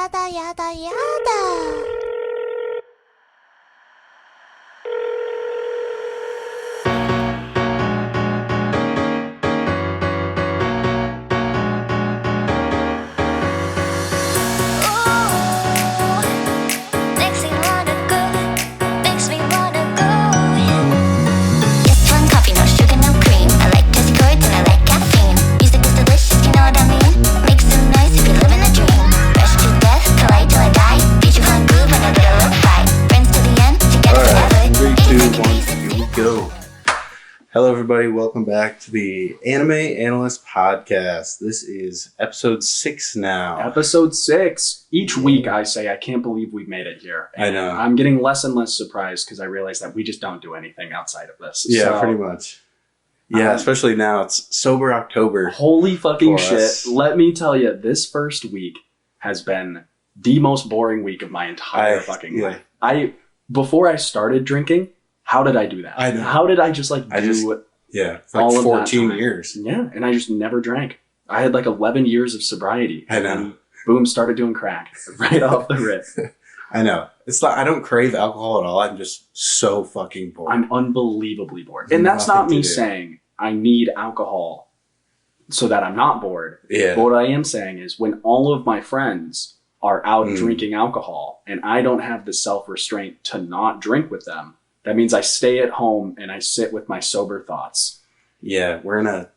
やだやだやだ。Hello, everybody. Welcome back to the Anime Analysts Podcast. This is episode 6 now. Episode 6. Each week I say, I can't believe we've made it here. And I know. I'm getting less and less surprised because I realize that we just don't do anything outside of this. Yeah, so, pretty much. Yeah, especially now. It's Sober October. Holy fucking shit. Us. Let me tell you, this first week has been the most boring week of my entire life. Before I started drinking, how did I do that? I know. How did I just do for like all of 14 years. Yeah, and I just never drank. I had like 11 years of sobriety. I know. And boom, started doing crack right off the rip. I know. It's like I don't crave alcohol at all. I'm just so fucking bored. I'm unbelievably bored. And that's not me saying I need alcohol so that I'm not bored. Yeah. But what I am saying is when all of my friends are out drinking alcohol and I don't have the self-restraint to not drink with them, that means I stay at home and I sit with my sober thoughts. Yeah, we're in a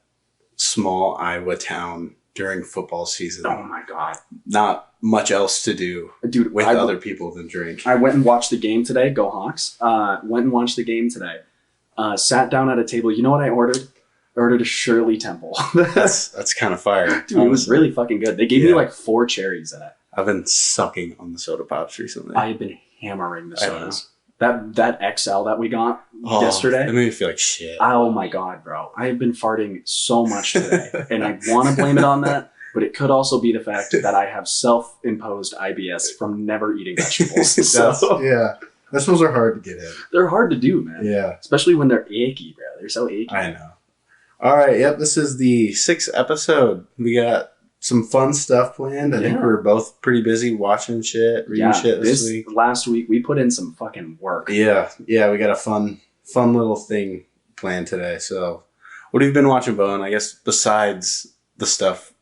small Iowa town during football season. Oh my God. Not much else to do with other people than drink. I went and watched the game today. Go Hawks. Went and watched the game today. Sat down at a table. You know what I ordered? I ordered a Shirley Temple. That's kind of fire. Dude, honestly. It was really fucking good. They gave me like 4 cherries in it. I've been sucking on the soda pops recently. I've been hammering the sodas. That XL that we got yesterday. It made me feel like shit. Oh my God, bro. I have been farting so much today. And I want to blame it on that, but it could also be the fact that I have self-imposed IBS from never eating vegetables. Yeah. Those are hard to get in. They're hard to do, man. Yeah. Especially when they're icky, bro. They're so icky. I know. All right. Yep. This is the 6th episode. We got some fun stuff planned. I think we were both pretty busy watching shit, reading shit this week. Last week, we put in some fucking work. Yeah. Yeah, we got a fun little thing planned today. So, what have you been watching, Bowen? I guess besides the stuff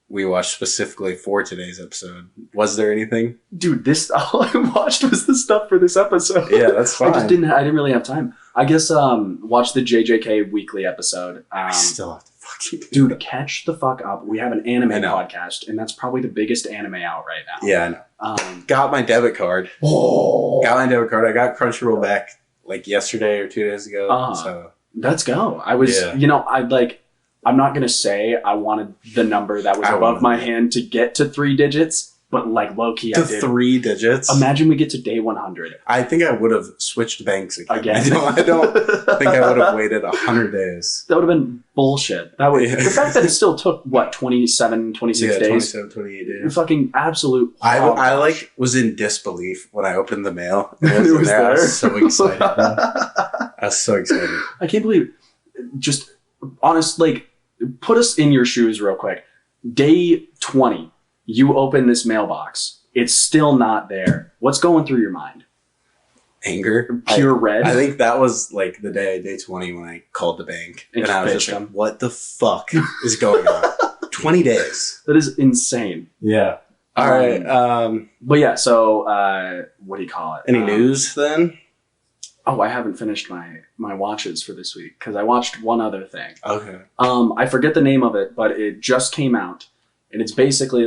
we watched specifically for today's episode, was there anything? Dude, all I watched was the stuff for this episode. Yeah, that's fine. I didn't really have time. I guess watch the JJK weekly episode. I still have to fucking dude, catch the fuck up. We have an anime podcast, and that's probably the biggest anime out right now. Yeah, I know. Got my debit card. I got Crunchyroll back like yesterday or 2 days ago. So let's go. I was, I'm not going to say I wanted the number that was above my hand to get to 3 digits, but like low-key I did. 3 digits? Imagine we get to day 100. I think I would have switched banks again. I don't think I would have waited 100 days. That would have been bullshit. The fact that it still took, 27, 26 days? 27, 28 days. Fucking absolute. I was in disbelief when I opened the mail. It was there. I was so excited. I can't believe just honest, put us in your shoes real quick. Day 20, you open this mailbox. It's still not there. What's going through your mind? Anger. Pure red? I think that was like the day 20 when I called the bank. And I was just like, what the fuck is going on? 20 days. That is insane. Yeah. All right. But yeah, so what do you call it? Any news then? Oh, I haven't finished my watches for this week because I watched one other thing. Okay. I forget the name of it, but it just came out. And it's basically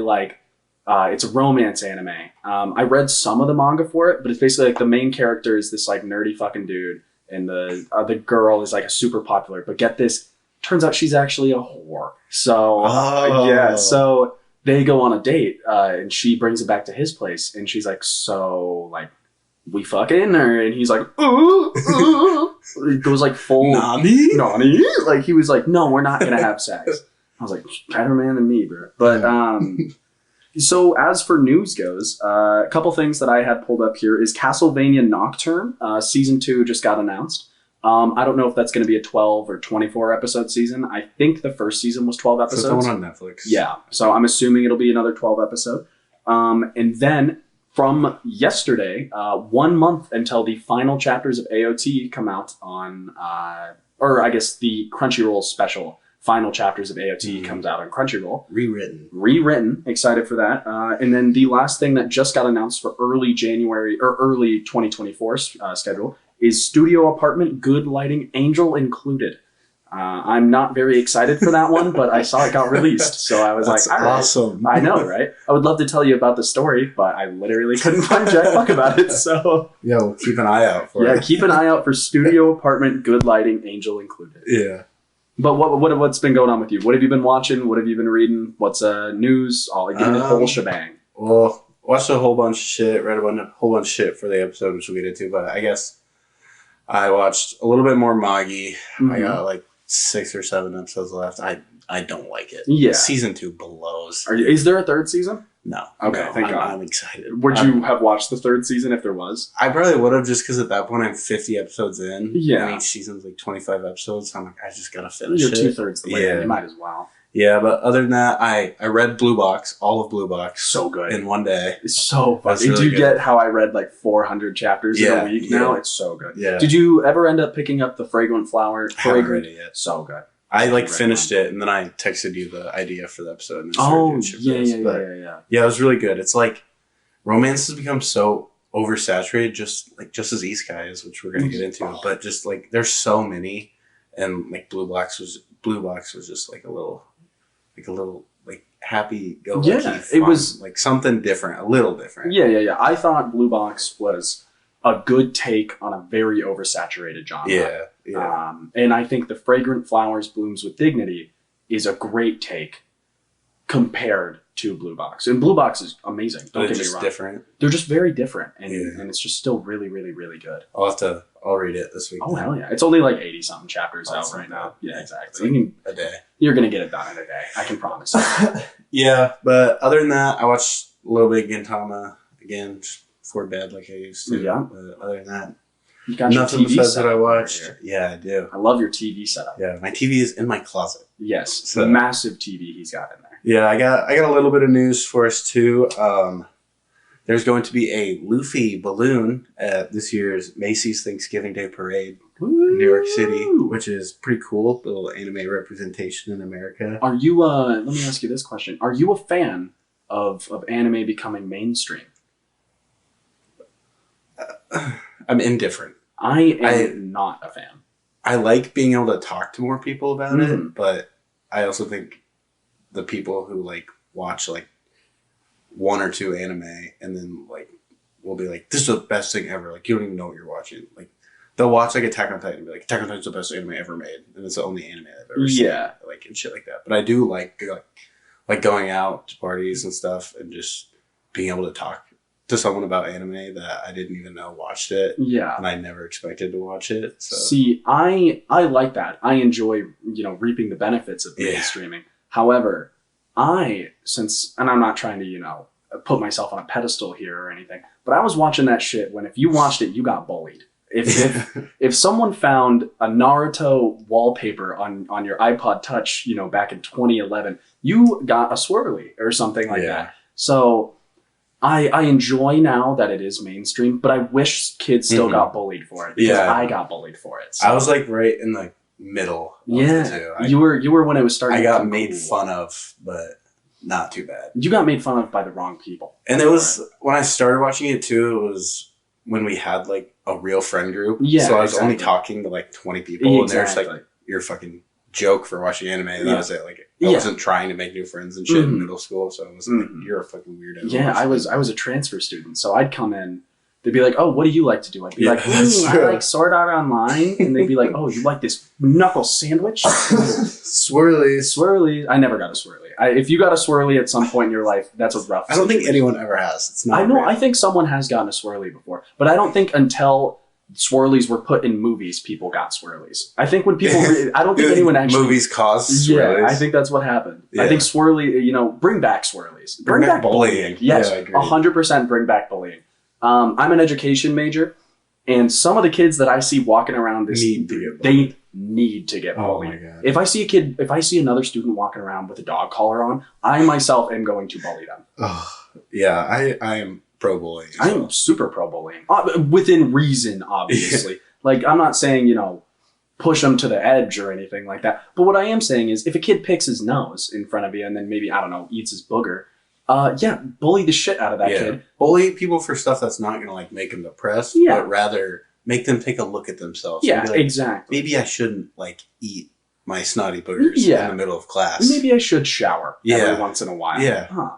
it's a romance anime. I read some of the manga for it, but it's basically the main character is this nerdy fucking dude, and the girl is a super popular. But get this, turns out she's actually a whore. So so they go on a date, and she brings it back to his place, and she's like, so we fucking, and he's like, ooh, ooh. It goes full Nani. He was like, no, we're not gonna have sex. I was like, better man than me, bro. But so as for news goes, a couple things that I had pulled up here is Castlevania Nocturne. Season 2 just got announced. I don't know if that's going to be a 12 or 24 episode season. I think the first season was 12 episodes. So it's the one on Netflix. Yeah. So I'm assuming it'll be another 12 episode. And then from yesterday, 1 month until the final chapters of AOT come out on, or I guess the Crunchyroll special final chapters of AOT comes out on Crunchyroll. Rewritten. Excited for that. And then the last thing that just got announced for early January or early 2024 schedule is Studio Apartment, Good Lighting, Angel Included. I'm not very excited for that one, but I saw it got released, so I was That's like, all right. awesome. I know, right? I would love to tell you about the story, but I literally couldn't find jack fuck about it, so... Yeah, we'll keep an eye out for it. Yeah, keep an eye out for Studio Apartment, Good Lighting, Angel Included. Yeah. But what's been going on with you? What have you been watching? What have you been reading? What's news? I'll give you the whole shebang. Well, watched a whole bunch of shit, read a whole bunch of shit for the episode, which we'll get into, but I guess I watched a little bit more Magi. I got like 6 or 7 episodes left. I don't like it. Yeah. Season 2 blows. Is there a third season? No. Okay, no, thank God. I'm excited. Would you have watched the third season if there was? I probably would have, just because at that point I'm 50 episodes in. Yeah. And each season's like 25 episodes. So I'm like, I just gotta finish You're it. 2/3 the way. Yeah. You might as well. Yeah, but other than that, I read Blue Box, all of Blue Box. So good. In one day. It's so fun. That's Did really you good. get how I read like 400 chapters in a week now? It's so good. Yeah. Did you ever end up picking up the Fragrant Flower? I haven't read it yet. So good. I like Right finished it, and then I texted you the idea for the episode. And I started Oh, doing shit for yeah, this, yeah, but yeah. yeah, it was really good. It's like romance has become so oversaturated, just as Isekai is, which we're gonna get into. But just like there's so many, and like Blue Box was just like a little like happy go lucky. Yeah, it was like something different, a little different. Yeah. I thought Blue Box was a good take on a very oversaturated genre. Yeah. And I think The Fragrant Flowers Blooms with Dignity is a great take compared to Blue Box. And Blue Box is amazing. Don't get me wrong. Different. They're just very different, and it's just still really, really, really good. I'll read it this week. Oh hell yeah! It's only like 80-something chapters out Awesome. right now. Yeah, It's exactly. like a day. You're gonna get it done in a day. I can promise. Yeah, but other than that, I watched a little bit of Gintama again just before bed, like I used to. Yeah. But other than that, You got your nothing TV besides set what I up over watched. here. Yeah, I do. I love your TV setup. Yeah, my TV is in my closet. Yes, So- the massive TV he's got in there. Yeah, I got a little bit of news for us too. There's going to be a Luffy balloon at this year's Macy's Thanksgiving Day Parade in New York City, which is pretty cool. Little anime representation in America. Are you? Let me ask you this question: Are you a fan of anime becoming mainstream? I'm indifferent. I am not a fan. I like being able to talk to more people about Mhm. it, but I also think the people who like watch like 1 or 2 anime and then like will be like, this is the best thing ever. Like you don't even know what you're watching. Like they'll watch like Attack on Titan and be like, Attack on Titan's the best anime ever made, and it's the only anime I've ever seen. Yeah. Like and shit like that. But I do like going out to parties and stuff and just being able to talk to someone about anime that I didn't even know watched it. Yeah. And I never expected to watch it. So See, I like that. I enjoy, reaping the benefits of Yeah. mainstreaming. However, and I'm not trying to, put myself on a pedestal here or anything, but I was watching that shit when if you watched it, you got bullied. If someone found a Naruto wallpaper on your iPod Touch, back in 2011, you got a swirly or something like that. So I enjoy now that it is mainstream, but I wish kids still got bullied for it because I got bullied for it. So. I was like right in the middle of the two. You were when it was starting. I to got become made cool. fun of, but not too bad. You got made fun of by the wrong people. And it was when I started watching it too, it was when we had like a real friend group. Yeah, so I was only exactly. talking to like 20 people, and they're just Exactly. like, you're a fucking joke for watching anime. And that was it. Like I Yeah. wasn't trying to make new friends and shit Mhm. in middle school, so I was like, Mhm. you're a fucking weirdo. Yeah, I was a transfer student, so I'd come in. They'd be like, "Oh, what do you like to do?" I'd be Yeah, like, that's "I true. like Sword Art Online," and they'd be like, "Oh, you like this knuckle sandwich?" Swirlies. Swirly. I never got a swirly. If you got a swirly at some point in your life, that's a rough. I don't think situation. anyone ever has. It's not. I know. real. I think someone has gotten a swirly before, but I don't think until swirlies were put in movies, people got swirlies. I think when people, I don't think anyone actually. Movies cause Yeah, swirlies. I think that's what happened. Yeah. I think swirly. Bring back swirlies. Bring back bullying. Yes, Yeah, I agree. 100% bring back bullying. I'm an education major, and some of the kids that I see walking around Need to get they need to get Oh bullied. my God. If I see another student walking around with a dog collar on, I myself am going to bully them. Ugh. Yeah, I am pro bullying. I am super pro bullying. Within reason, obviously. Like, I'm not saying, push them to the edge or anything like that. But what I am saying is, if a kid picks his nose in front of you and then maybe, I don't know, eats his booger, bully the shit out of that kid. Bully people for stuff that's not going to, like, make them depressed, but rather make them take a look at themselves. Yeah, like, exactly. Maybe I shouldn't, like, eat my snotty boogers in the middle of class. Maybe I should shower every once in a while. Yeah. Huh.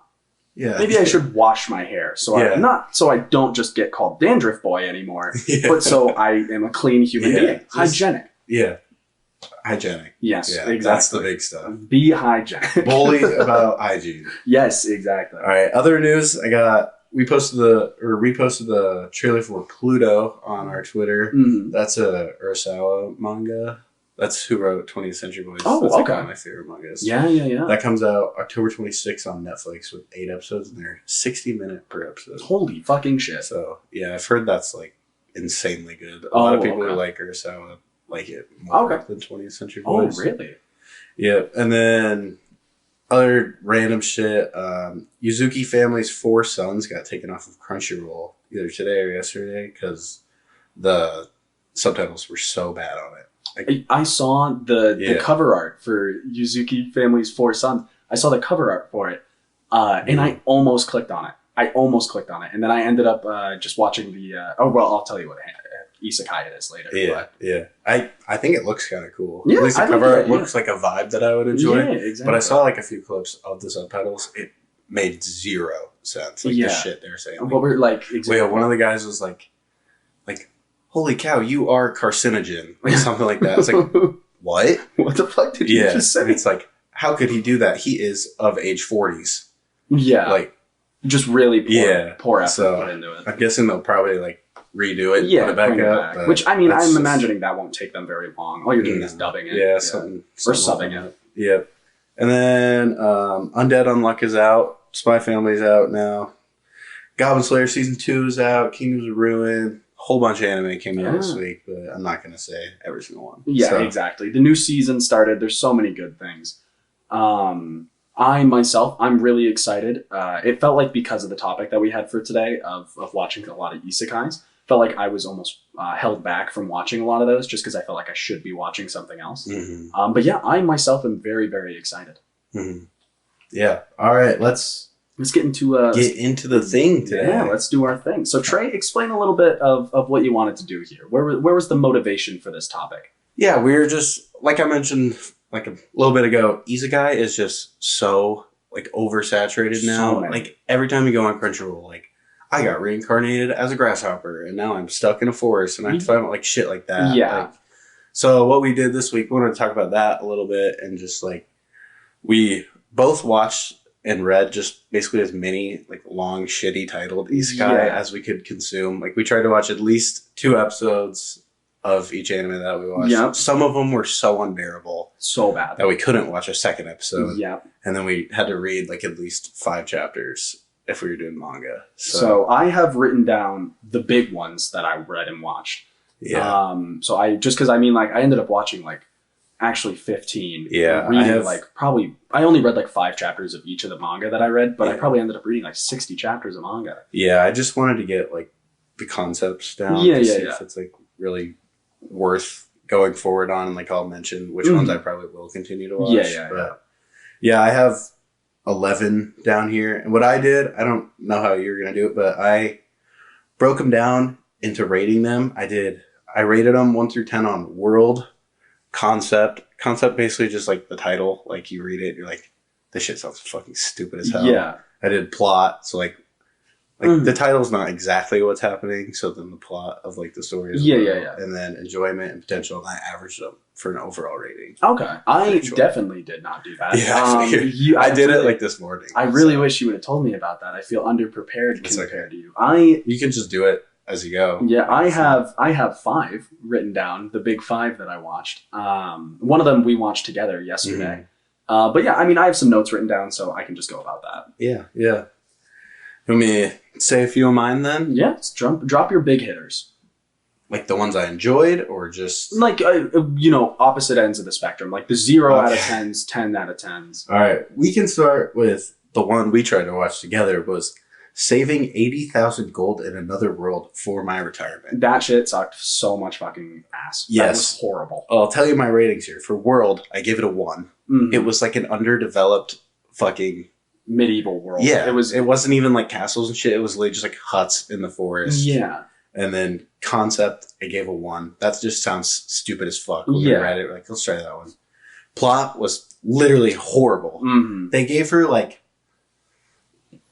Yeah. Maybe I should wash my hair so I don't just get called dandruff boy anymore, but so I am a clean human being. Hygienic. Yeah. Hygienic. Yes, exactly. That's the big stuff. Be hygienic. Bully about hygiene. Yes, exactly. All right. Other news. We reposted the trailer for Pluto on our Twitter. Mm-hmm. That's a Urasawa manga. That's who wrote 20th Century Boys. Oh, That's okay. One of my favorite mangas. Yeah. That comes out October 26th on Netflix with 8 episodes, and they're 60-minute per episode. Holy fucking shit. So, yeah, I've heard that's, like, insanely good. A lot of people who like Urasawa like it more than 20th Century Boys. Oh, really? Yeah, and then other random shit. Yuzuki Family's 4 Sons got taken off of Crunchyroll either today or yesterday because the subtitles were so bad on it. I saw the cover art for Yuzuki Family's 4 Sons. I saw the cover art for it, and I almost clicked on it. And then I ended up just watching the. I'll tell you what Isekai it is later. Yeah. I think it looks kind of cool. Yeah, at least the cover art looks like a vibe that I would enjoy. Yeah, exactly. But I saw like a few clips of the subtitles. It made 0 sense. Like the shit they were saying. What were like? Exactly. One of the guys was like, holy cow, you are carcinogen. Like something like that. It's like, what? What the fuck did you just say? And it's like, how could he do that? He is of age 40s. Yeah. Like, just really poor effort so put into it. I'm guessing they'll probably like redo it and put it back up. But which, I mean, I'm imagining that won't take them very long. All you're doing is dubbing it. Yeah, something or subbing it. Yep. And then Undead Unluck is out. Spy Family's out now. Goblin Slayer Season 2 is out. Kingdoms of Ruin. Whole bunch of anime came out this week, but I'm not going to say every single one. Yeah, exactly. The new season started. There's so many good things. I'm really excited. It felt like because of the topic that we had for today of watching a lot of isekais, felt like I was almost held back from watching a lot of those just because I felt like I should be watching something else. Mm-hmm. But yeah, I myself am very, very excited. Mm-hmm. Yeah. All right. Let's get into the thing today. Yeah, let's do our thing. So Trey, explain a little bit of what you wanted to do here. Where was the motivation for this topic? Yeah, we're just, like I mentioned like a little bit ago, Isekai is just so like oversaturated now. Like every time you go on Crunchyroll, like I got reincarnated as a grasshopper and now I'm stuck in a forest and I have to find like shit like that. Yeah. Like, so what we did this week, we wanted to talk about that a little bit and just like we both watched and read just basically as many like long shitty titled isekai as we could consume. Like we tried to watch at least 2 episodes of each anime that we watched. Yep. Some of them were so unbearable. So bad. That we couldn't watch a second episode. Yeah. And then we had to read like at least 5 chapters if we were doing manga. So I have written down the big ones that I read and watched. Yeah. So I ended up watching like actually 15. Yeah. I only read like 5 chapters of each of the manga that I read, but I probably ended up reading like 60 chapters of manga. Yeah. I just wanted to get like the concepts down. See if it's like really worth going forward on, and like I'll mention which ones I probably will continue to watch. Yeah, I have 11 down here, and what I did, I don't know how you're gonna do it, but I broke them down into rating them. I rated them 1 through 10 on world, concept basically just like the title, like you read it, you're like, this shit sounds fucking stupid as hell. Yeah. I did plot, so like the title's not exactly what's happening, so then the plot of like the story is and then enjoyment and potential, and I averaged them for an overall rating. Okay. I definitely did not do that. Yeah, I did it like this morning. I really wish you would have told me about that. I feel underprepared compared to you. You can just do it as you go. Yeah, I have 5 written down, the big 5 that I watched. One of them we watched together yesterday. But yeah, I mean, I have some notes written down, so I can just go about that. Yeah. Let me say a few of mine then. Yeah, drop your big hitters. Like the ones I enjoyed, or just like opposite ends of the spectrum, like the 0 out of 10s, 10 out of 10s. All right, we can start with the one we tried to watch together. Was saving 80,000 gold in another world for my retirement. That shit sucked so much fucking ass. Yes. That was horrible. I'll tell you my ratings here. For world, I give it a 1. Mhm. It was like an underdeveloped fucking medieval world. Yeah, It was. It wasn't even like castles and shit. It was literally just like huts in the forest. Yeah. And then concept, I gave a 1. That just sounds stupid as fuck. When Yeah. we read it, like, let's try that one. Plot was literally horrible. Mhm. They gave her like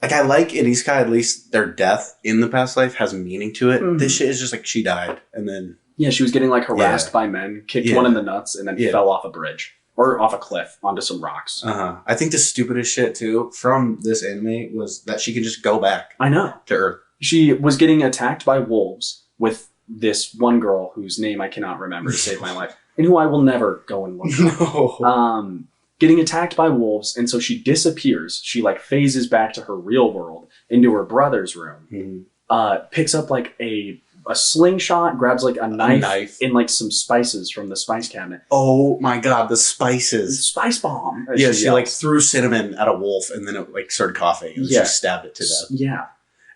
I like in Isekai at least their death in the past life has meaning to it. Mhm. This shit is just like she died and then Yeah, she was getting like harassed Yeah. by men, kicked Yeah. one in the nuts, and then Yeah. fell off a bridge or off a cliff onto some rocks. I think the stupidest shit too from this anime was that she can just go back I know. to Earth. She was getting attacked by wolves with this one girl whose name I cannot remember to save my life, and who I will never go and look up. No. Getting attacked by wolves, and so she disappears. She like phases back to her real world into her brother's room. Mhm. Picks up like a slingshot, grabs like a knife, knife. and like some spices from the spice cabinet. Oh my god, the spices. Spice bomb. as Yeah, she yells. like threw cinnamon at a wolf and then it like started coughing and Yeah. she stabbed it to death. Yeah.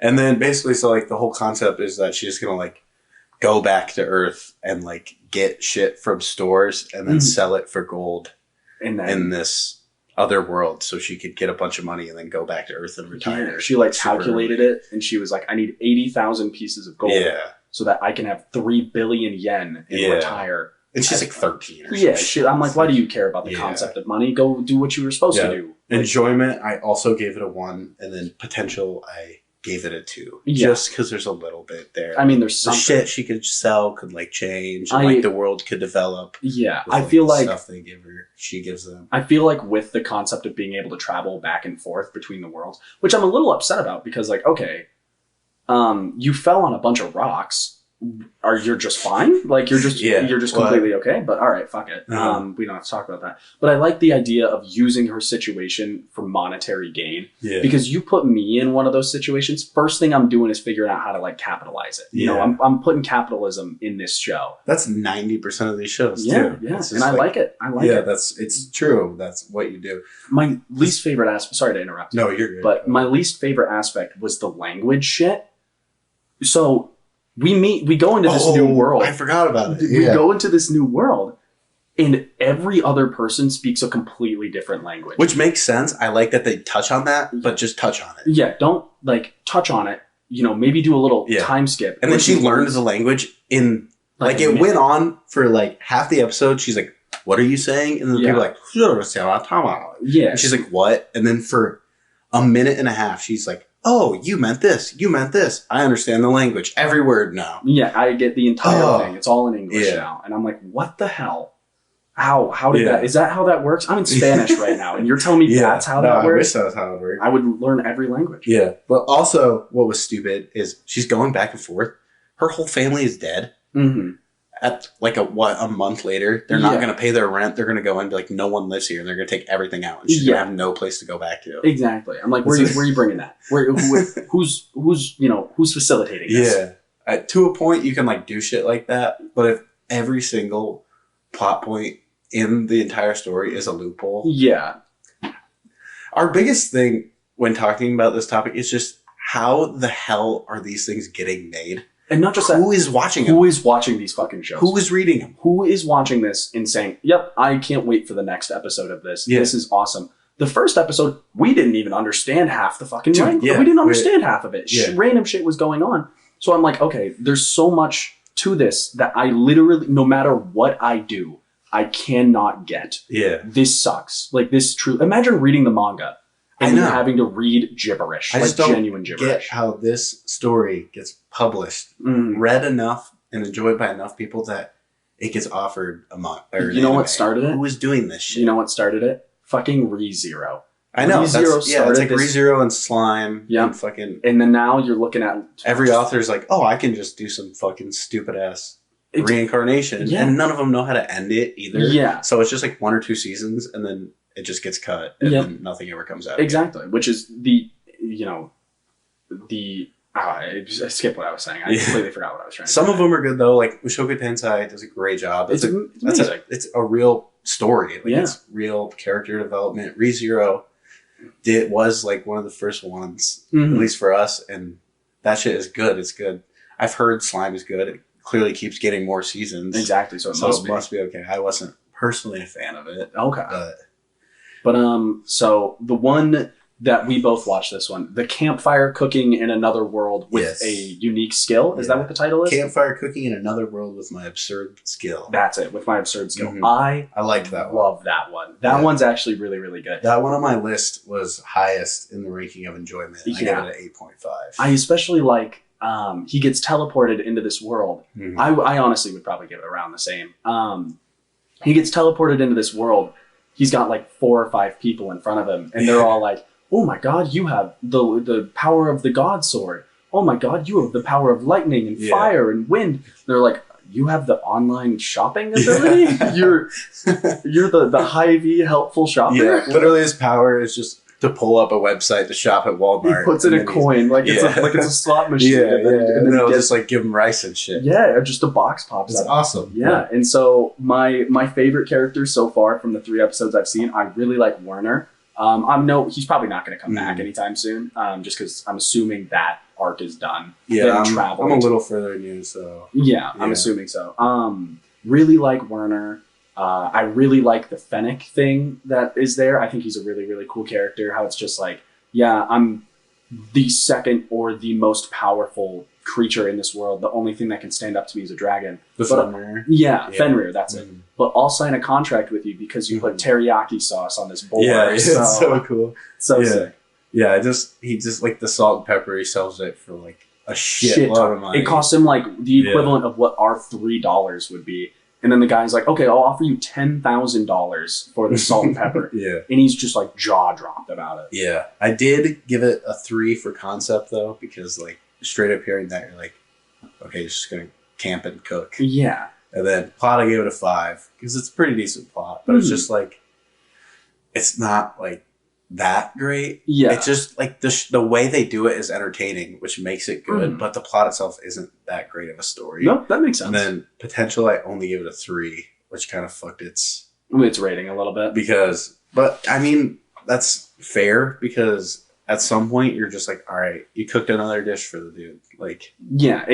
And then basically, so like the whole concept is that she's gonna like go back to Earth and like get shit from stores and then Mhm. sell it for gold And then in this other world, so she could get a bunch of money and then go back to Earth and retire. yeah, she like Super calculated early. it, and she was like, "I need 80,000 pieces of gold Yeah, so that I can have 3 billion yen and Yeah. retire." and she's like 13 or Yeah, some shit. I'm like, why do you care about the Yeah. concept of money? Go do what you were supposed Yeah. to do. Enjoyment, I also gave it a 1, and then potential, I gave it a 2, Yeah. just because there's a little bit there. I mean, there's the something. shit she could sell could like change, and I- like the world could develop. Yeah, with, I feel the like stuff they give her, she gives them. I feel like with the concept of being able to travel back and forth between the worlds, which I'm a little upset about because, like, okay, you fell on a bunch of rocks. You're just fine? Like you're just Yeah. completely okay? But all right, fuck it. Uh-huh. We don't have to talk about that. But I like the idea of using her situation for monetary gain Yeah, because you put me in one of those situations. First thing I'm doing is figuring out how to like capitalize it. You know, Yeah. I'm putting capitalism in this show. that's 90% of these shows Yeah, too. yeah, It's and just I like it. I like it. it's true. That's what you do. My least favorite aspect. Sorry to interrupt. No, you're good. But my least favorite aspect was the language shit. So we go into this new world. I forgot about it. We Yeah. go into this new world, and every other person speaks a completely different language. Which makes sense. I like that they touch on that, but just touch on it. Yeah, don't like touch on it. You know, maybe do a little Yeah. time skip. And then she learned the language in like a it minute. went on for like half the episode. She's like, "What are you saying?" And then Yeah. people are like, Yeah, and she's like, "What?" And then for a minute and a half, she's like, "Oh, you meant this. You meant this. I understand the language. Every word now." yeah, I get the entire Oh. thing. It's all in English Yeah. now, and I'm like, what the hell? How did Yeah. that? Is that how that works? I'm in Spanish right now, and you're telling me that's how that I wish works? that was how it worked. I would learn every language. Yeah, but also what was stupid is she's going back and forth. Her whole family is dead. Mm-hmm. At like a month later, they're not Yeah. going to pay their rent. They're going to go and be like, no one lives here, and they're going to take everything out, and she's Yeah. going to have no place to go back to. Exactly. I'm like, where are you bringing that? Who's facilitating this? Yeah, to a point, you can like do shit like that, but if every single plot point in the entire story is a loophole, Yeah. our biggest thing when talking about this topic is just how the hell are these things getting made? And not just Who that. is watching them? Who is watching these fucking shows? Who is reading them? Who is watching this and saying, yep, I can't wait for the next episode of this. Yeah. This is awesome. The first episode, we didn't even understand half the fucking Dude, language. yeah. We didn't understand half of it. Yeah. Random shit was going on. So I'm like, okay, there's so much to this that I literally, no matter what I do, I cannot get. Yeah. This sucks. Like this true. Imagine reading the manga I and know. having to read gibberish, I like just don't genuine get gibberish. how this story gets published, Mm. read enough, and enjoyed by enough people that it gets offered a month. You know what started it? Who is doing this shit? You know what started it? Fucking ReZero. I know. ReZero It's started like this- ReZero and Slime. Yeah. And fucking And then now you're looking at every author's like, oh, I can just do some fucking stupid ass reincarnation, Yeah. and none of them know how to end it either. Yeah. So it's just like 1 or 2 seasons, and then it just gets cut, and Yeah. then nothing ever comes out. Exactly, which is I skipped what I was saying. I Yeah. completely forgot what I was trying to Some say. of them are good though. Like Mushoku Tensei does a great job. It's That's amazing. it's a real story. Like Yeah. it's real character development. ReZero, it was like one of the first ones, Mhm. at least for us, and that shit is good. It's good. I've heard Slime is good. It clearly keeps getting more seasons. Exactly. So it must be. okay. I wasn't personally a fan of it. Okay. But So the one that we both watched, this one, the campfire cooking in another world with Yes. a unique skill. Is that what the title is? Campfire cooking in another world with my absurd skill. That's it. With my absurd skill. Mhm. I liked that one. love that one. That one's actually really, really good. That one on my list was highest in the ranking of enjoyment. I gave it an 8.5. I especially like he gets teleported into this world. Mhm. I honestly would probably give it around the same. He gets teleported into this world. He's got like 4 or 5 people in front of him, and they're all like, "Oh my god, you have the power of the god sword. Oh my god, you have the power of lightning and fire and wind." They're like, "You have the online shopping ability. You're the Hy-Vee helpful shopper." Yeah, literally his power is just to pull up a website to shop at Walmart. He puts in a coin like it's a slot machine. And then he it'll gets- just like give him rice and shit. Yeah, just a box pops It's up. awesome. Yeah, and so my favorite character so far from the 3 episodes I've seen, I really like Werner. He's probably not going to come back anytime soon, just because I'm assuming that arc is done. Yeah, Them I'm a little further than you, so Yeah, I'm assuming so. Really like Werner. I really like the Fennec thing that is there. I think he's a really, really cool character. How it's just like, yeah, I'm the second or the most powerful creature in this world. The only thing that can stand up to me is a dragon. Fenrir. Yeah, Fenrir, that's it. Mhm. But I'll sign a contract with you because you put teriyaki sauce on this bowl. Yeah, it's so cool. So Yeah. sick. Yeah, he just like the salt and pepper. He sells it for like a shit load of money. It costs him like the equivalent of what our $3 would be. And then the guy's like, "Okay, I'll offer you $10,000 for the salt and pepper." Yeah. And he's just like jaw dropped about it. Yeah, I did give it a 3 for concept though, because like straight up hearing that, you're like, okay, you're just gonna camp and cook. Yeah. And then plot, I gave it a 5 because it's a pretty decent plot, but it's just like, it's not like that great. Yeah. It's just like the way they do it is entertaining, which makes it good, but the plot itself isn't that great of a story. No, that makes sense. And then potential, I only gave it a 3, which kind of fucked its rating a little bit. but I mean, that's fair because at some point you're just like, all right, you cooked another dish for the dude. Like, Yeah,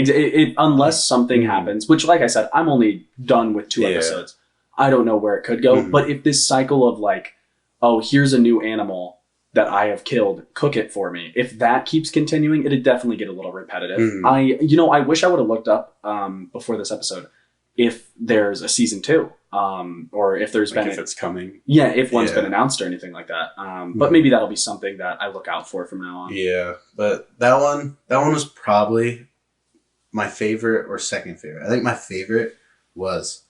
unless something happens, which, like I said, I'm only done with 2 episodes. I don't know where it could go. But if this cycle of like, oh, here's a new animal that I have killed, cook it for me. If that keeps continuing, it'd definitely get a little repetitive. I wish I would have looked up before this episode if there's a season 2, or if there's like been if it's coming. Yeah, if one's been announced or anything like that. But maybe that'll be something that I look out for from now on. Yeah, but that one was probably my favorite or second favorite. I think my favorite was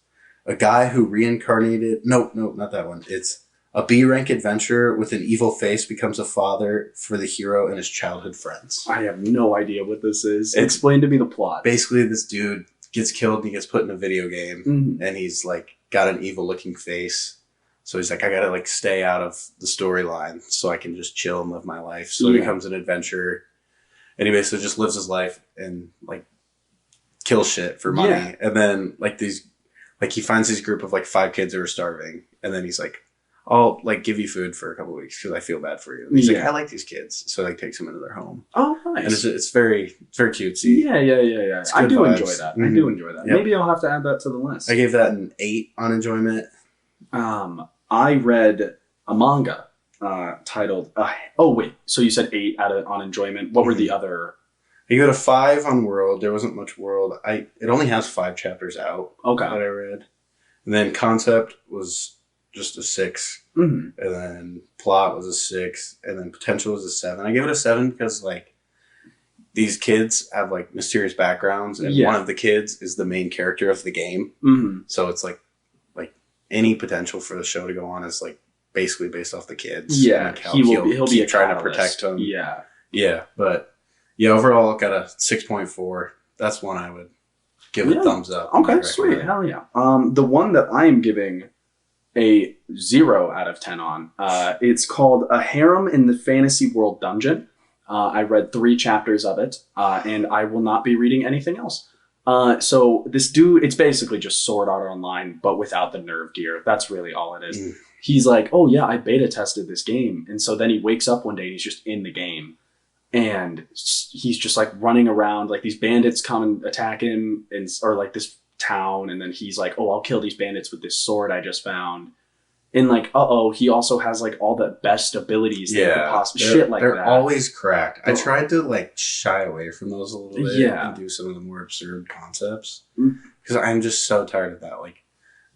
a guy who reincarnated. No, not that one. It's a B rank adventurer with an evil face becomes a father for the hero and his childhood friends. I have no idea what this is. Explain to me the plot. Basically, this dude gets killed and he gets put in a video game, and he's like got an evil looking face. So he's like, I gotta like stay out of the storyline so I can just chill and live my life. So he becomes an adventurer, and he basically just lives his life and like kills shit for money. And then he finds this group of like 5 kids who are starving, and then he's like, I'll like give you food for a couple of weeks because I feel bad for you. And he's like, I like these kids, so like takes them into their home. Oh, nice. And it's very cutesy. Yeah. I do vibes. enjoy that. I do enjoy that. Yep. Maybe I'll have to add that to the list. I gave that an 8 on enjoyment. I read a manga titled. So you said 8 on enjoyment. What were the other? I gave it a 5 on world. There wasn't much world. It only has 5 chapters out. Okay. That I read, and then concept was just a 6, and then plot was a 6, and then potential was a 7. I gave it a 7 because like these kids have like mysterious backgrounds, and one of the kids is the main character of the game. So it's like any potential for the show to go on is like basically based off the kids. Yeah, like how he'll be trying to protect them. Yeah, but overall got a 6.4. That's one I would give a thumbs up. Okay, sweet, hell yeah. The one that I am giving a 0 out of 10 on, it's called A Harem in the Fantasy World Dungeon. I read 3 chapters of it, and I will not be reading anything else. So this dude, it's basically just Sword Art Online, but without the nerve gear. That's really all it is. he's like, oh yeah, I beta tested this game. And so then he wakes up one day and he's just in the game. And he's just like running around, like these bandits come and attack him, or like this town. And then he's like, oh, I'll kill these bandits with this sword I just found. And like, he also has like all the best abilities. Shit like they're that. always cracked. I tried to like shy away from those a little bit and do some of the more absurd concepts. Because I'm just so tired of that. Like,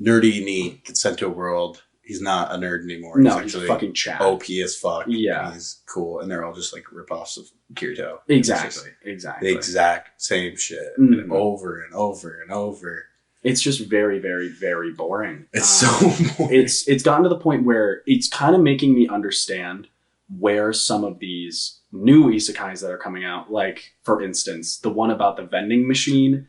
nerdy neat gets sent to a world. He's not a nerd anymore. No, he's fucking Chad. OP as fuck. Yeah. He's cool. And they're all just like ripoffs of Kirito. Exactly. The exact same shit. And over and over and over. It's just very, very, very boring. It's so boring. It's gotten to the point where it's kind of making me understand where some of these new isekais that are coming out, like, for instance, the one about the vending machine.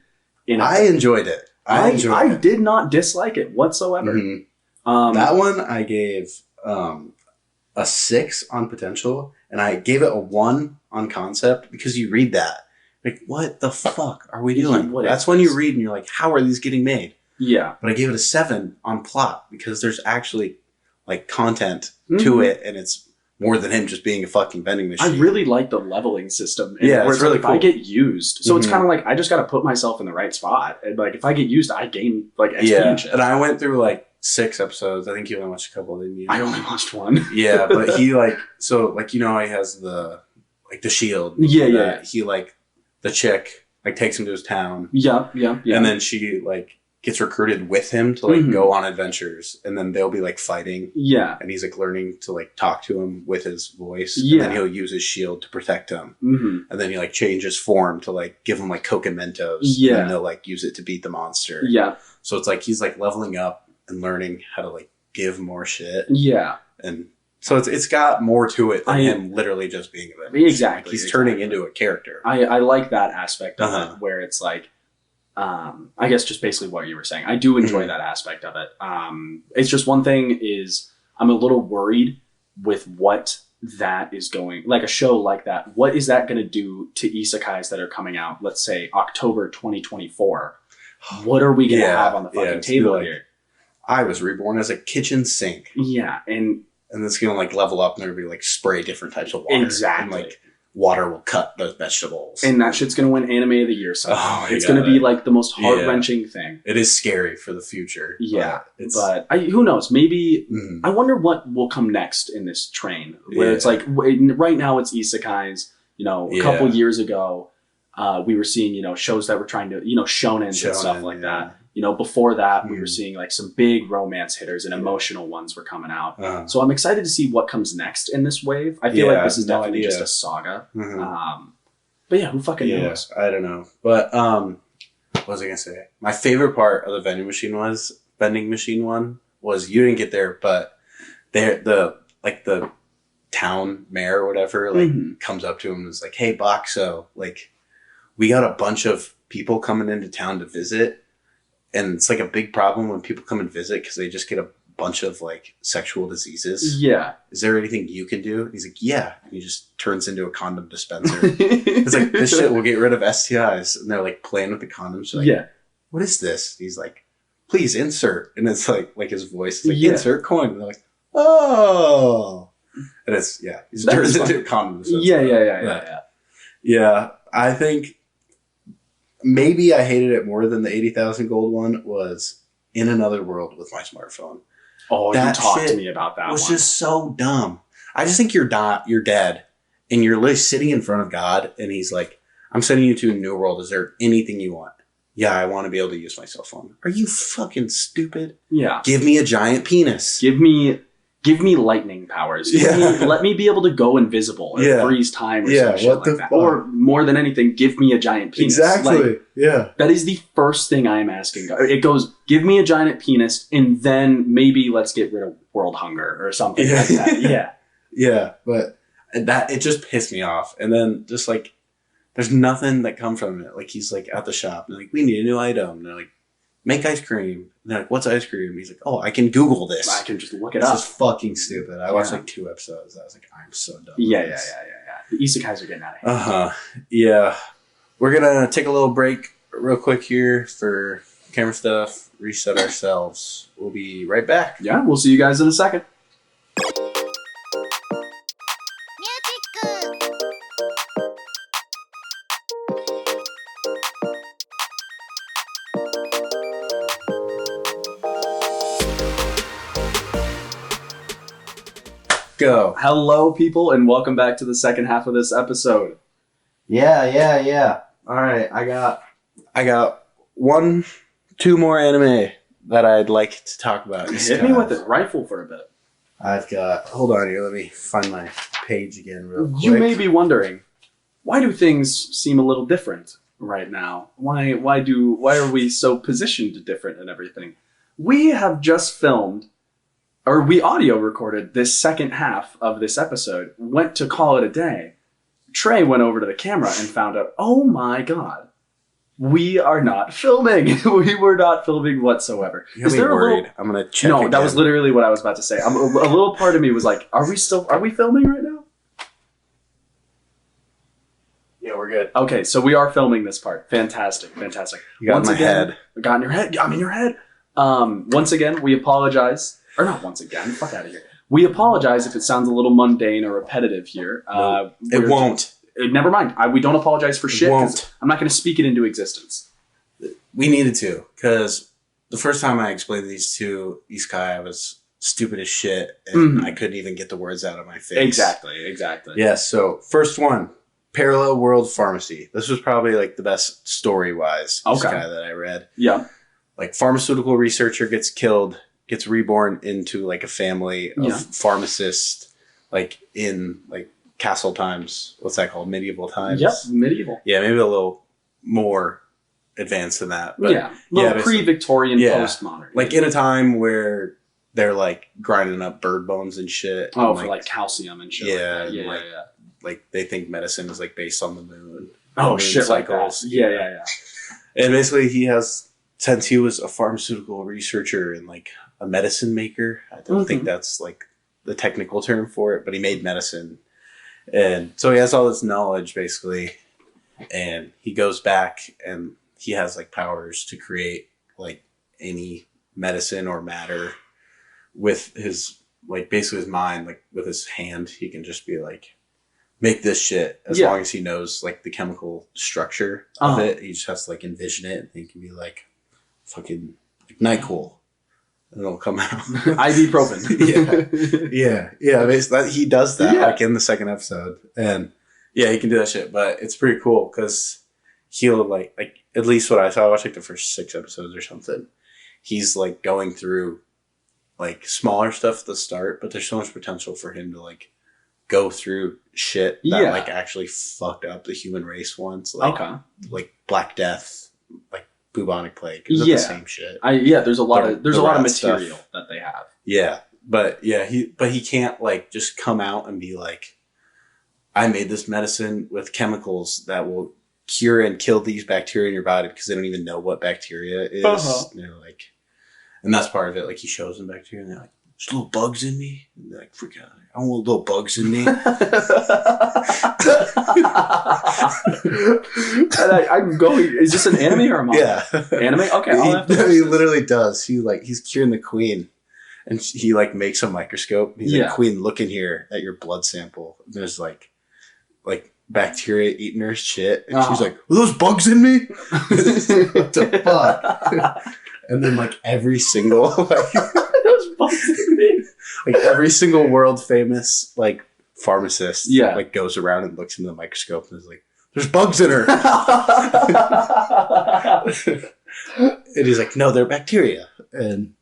I enjoyed it. I did not dislike it whatsoever. Mm-hmm. That one I gave a 6 on potential, and I gave it a 1 on concept, because you read that. Like, what the fuck are we doing? That's when you read and you're like, how are these getting made? Yeah. But I gave it a 7 on plot, because there's actually like content to it, and it's more than him just being a fucking vending machine. I really like the leveling system. Yeah, it's really like, cool. If I get used, so it's kind of like I just got to put myself in the right spot. And like if I get used, I gain like XP and shit. And I went through like 6 episodes. I think you only watched a couple, didn't you? I only watched 1. Yeah, but he like, so like, you know how he has the shield. Yeah. He like, the chick like takes him to his town. Yeah. And then she like gets recruited with him to like go on adventures, and then they'll be like fighting. Yeah. And he's like learning to like talk to him with his voice. Yeah. And then he'll use his shield to protect him. And then he like changes form to like give him like Coke and Mentos. Yeah. And they'll like use it to beat the monster. Yeah. So it's like he's like leveling up and learning how to like give more shit. Yeah. And so it's got more to it than him literally just being a vending. Exactly. Like he's turning into a character. I like that aspect of it, where it's like, I guess just basically what you were saying. I do enjoy that aspect of it. It's just one thing is I'm a little worried with what that is going, like a show like that. What is that going to do to isekais that are coming out, let's say October 2024? What are we going to have on the fucking table like, here? I was reborn as a kitchen sink. Yeah. And it's going to like level up, and there'll be like spray different types of water. Exactly. And like water will cut those vegetables. And that shit's going to win Anime of the Year somehow. It's going to be like the most heart-wrenching thing. It is scary for the future. Yeah. But who knows? Maybe, I wonder what will come next in this train. Where it's like, right now it's isekais. You know, a couple years ago, we were seeing, you know, shows that were trying to, you know, shonens and stuff like that. You know, before that, we were seeing like some big romance hitters and emotional ones were coming out. So I'm excited to see what comes next in this wave. I feel like this is definitely just a saga. But yeah, who fucking knows? I don't know. But what was I gonna say? My favorite part of the vending machine one was, you didn't get there, but the town mayor or whatever comes up to him and is like, "Hey, Boxo, like, we got a bunch of people coming into town to visit." And it's like a big problem when people come and visit, because they just get a bunch of like sexual diseases. Yeah. Is there anything you can do? And he's like, yeah. And he just turns into a condom dispenser. It's like, this shit will get rid of STIs. And they're like playing with the condoms. Like, yeah. What is this? He's like, please insert. And it's like his voice is like, insert coin. And they're like, oh. And it's, he turns into a condom dispenser. Yeah. I think maybe I hated it more than the 80,000 gold one was In Another World with My Smartphone. Oh, you talked to me about that one. It was just so dumb. I just think you're dead, and you're literally sitting in front of God, and he's like, I'm sending you to a new world. Is there anything you want? Yeah, I want to be able to use my cell phone. Are you fucking stupid? Yeah. Give me a giant penis. Give me lightning powers. Let me be able to go invisible or freeze time or some shit like that. Fuck? Or more than anything, give me a giant penis. Exactly. That is the first thing I'm asking. It goes, give me a giant penis, and then maybe let's get rid of world hunger or something like that. Yeah. But it just pissed me off. And then just like, there's nothing that comes from it. Like, he's like at the shop, and like, we need a new item. And they're like, make ice cream. And they're like, what's ice cream? And he's like, oh, I can Google this. I can just look it up. This is fucking stupid. I watched like 2 episodes. I was like, I'm so done. Yeah. The isekais are getting out of hand. Yeah. We're going to take a little break real quick here for camera stuff. reset ourselves. We'll be right back. Yeah, we'll see you guys in a second. Go. Hello, people, and welcome back to the second half of this episode. Yeah. All right, I got two more anime that I'd like to talk about. Hit me with it. Rifle for a bit. I've got. Hold on here. Let me find my page again real quick. You may be wondering, why do things seem a little different right now? Why are we so positioned different and everything? We have just filmed, or we audio recorded this second half of this episode. Went to call it a day. Trey went over to the camera and found out, oh my god, we are not filming. We were not filming whatsoever. You're gonna be worried. I'm gonna check. No, again. that was literally what I was about to say. A little part of me was like, are we filming right now? Yeah, we're good. Okay, so we are filming this part. Fantastic. You got in my head. Got in your head. I'm in your head. Once again, we apologize. Or not once again. Fuck out of here. We apologize if it sounds a little mundane or repetitive here. No, it won't. Never mind. We don't apologize for shit. Won't. I'm not going to speak it into existence. We needed to, because the first time I explained these two Isekai, I was stupid as shit, and I couldn't even get the words out of my face. Exactly. Yeah, so first one, Parallel World Pharmacy. This was probably like the best story-wise Isekai that I read. Yeah. Like, pharmaceutical researcher gets killed, gets reborn into like a family of pharmacists, like in like castle times. What's that called? Medieval times? Yep, medieval. Yeah, maybe a little more advanced than that. But Pre-Victorian, postmodern. Like in a time where they're like grinding up bird bones and shit. Oh, and for like calcium and shit. Yeah, Yeah. Like they think medicine is like based on the moon. Oh, moon shit cycles. Like that. Yeah. And basically since he was a pharmaceutical researcher and like a medicine maker, I don't think that's like the technical term for it, but he made medicine. And so he has all this knowledge basically, and he goes back and he has like powers to create like any medicine or matter with his, like basically his mind, like with his hand, he can just be like, make this shit as long as he knows like the chemical structure of it. He just has to like envision it, and he can be like fucking like NyQuil, and it'll come out. Ibuprofen. yeah. Basically, he does that like in the second episode, and he can do that shit. But it's pretty cool because he'll like at least what I saw. I watched like the first 6 episodes or something. He's like going through like smaller stuff at the start, but there's so much potential for him to like go through shit that like actually fucked up the human race once. Like Black Death, like bubonic plague. Is the same shit? There's a lot of material stuff that they have. Yeah. But he can't like just come out and be like, I made this medicine with chemicals that will cure and kill these bacteria in your body, because they don't even know what bacteria is. And they're like, and that's part of it. Like he shows them bacteria and they're like, there's little bugs in me. And they're like, freak out. I don't want little bugs in me. I'm going. Is this an anime or a manga? Yeah. Anime? Okay. He literally does. He's curing the queen. And he like makes a microscope. He's like, Queen, look in here at your blood sample. And there's like bacteria eating her shit. And she's like, are those bugs in me? What the fuck? And then like every single those bugs in me. Like every single world famous like pharmacist like goes around and looks into the microscope and is like, there's bugs in her. And he's like, no, they're bacteria. And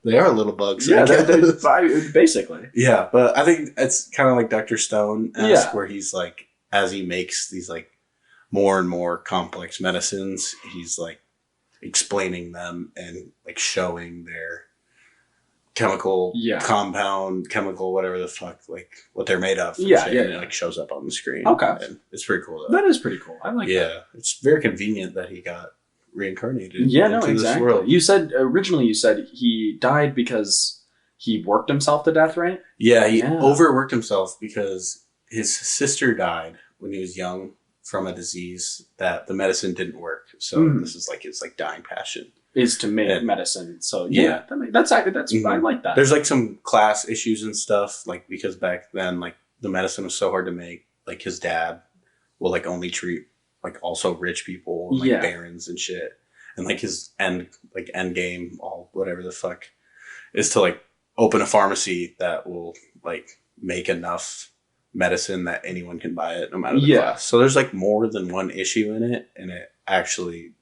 they are little bugs. Yeah, they're basically. Yeah, but I think it's kind of like Dr. Stone-esque, where he's like, as he makes these like more and more complex medicines, he's like explaining them and like showing their chemical compound, chemical, whatever the fuck, like what they're made of. And it like shows up on the screen. Okay. And it's pretty cool though. That is pretty cool. I like that. Yeah. It's very convenient that he got reincarnated into exactly. this world. You said he died because he worked himself to death, right? Yeah, he overworked himself because his sister died when he was young from a disease that the medicine didn't work. So this is like his like dying passion. is to make And- medicine. So Yeah. that's I Mhm. like that. There's like some class issues and stuff, like because back then like the medicine was so hard to make. Like his dad will like only treat like also rich people and like Yeah. barons and shit. And like his end game, all whatever the fuck, is to like open a pharmacy that will like make enough medicine that anyone can buy it no matter the Yeah. class. So there's like more than one issue in it, and it actually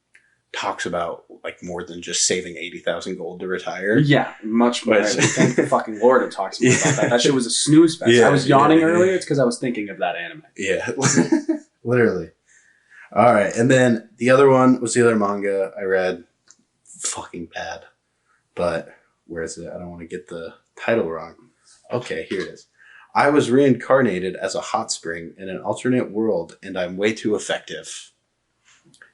talks about like more than just saving 80,000 gold to retire. Yeah, much more. But- Thank the fucking Lord it talks more about Yeah. that. That shit was a snooze fest. Yeah, I was yawning yeah, yeah. earlier. It's because I was thinking of that anime. Yeah, literally. All right, and then the other one was the other manga I read. Fucking bad, but where is it? I don't want to get the title wrong. Okay, here it is. I was reincarnated as a hot spring in an alternate world, and I'm way too effective.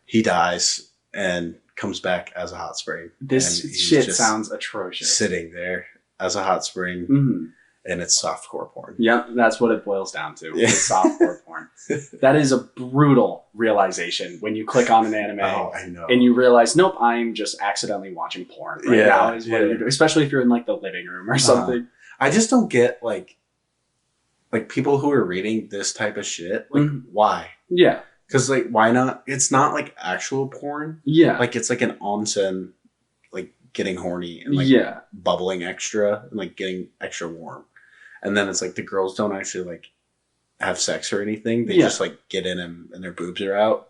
He dies and comes back as a hot spring. This And he's shit just sounds atrocious. sitting there as a hot spring, Mhm. and it's softcore porn. Yep, that's what it boils down to. Yeah. Is softcore porn. That is a brutal realization when you click on an anime Oh, I know. and you realize, nope, I'm just accidentally watching porn right Yeah, now. Is what yeah. you're doing. Especially if you're in like the living room or something. I just don't get like people who are reading this type of shit. Like, Mhm. why? Yeah, Because like, why not? It's not like actual porn. yeah, Like, it's like an onsen, like getting horny and like yeah. bubbling extra and like getting extra warm. And then it's like the girls don't actually like have sex or anything. They Yeah. just like get in and their boobs are out.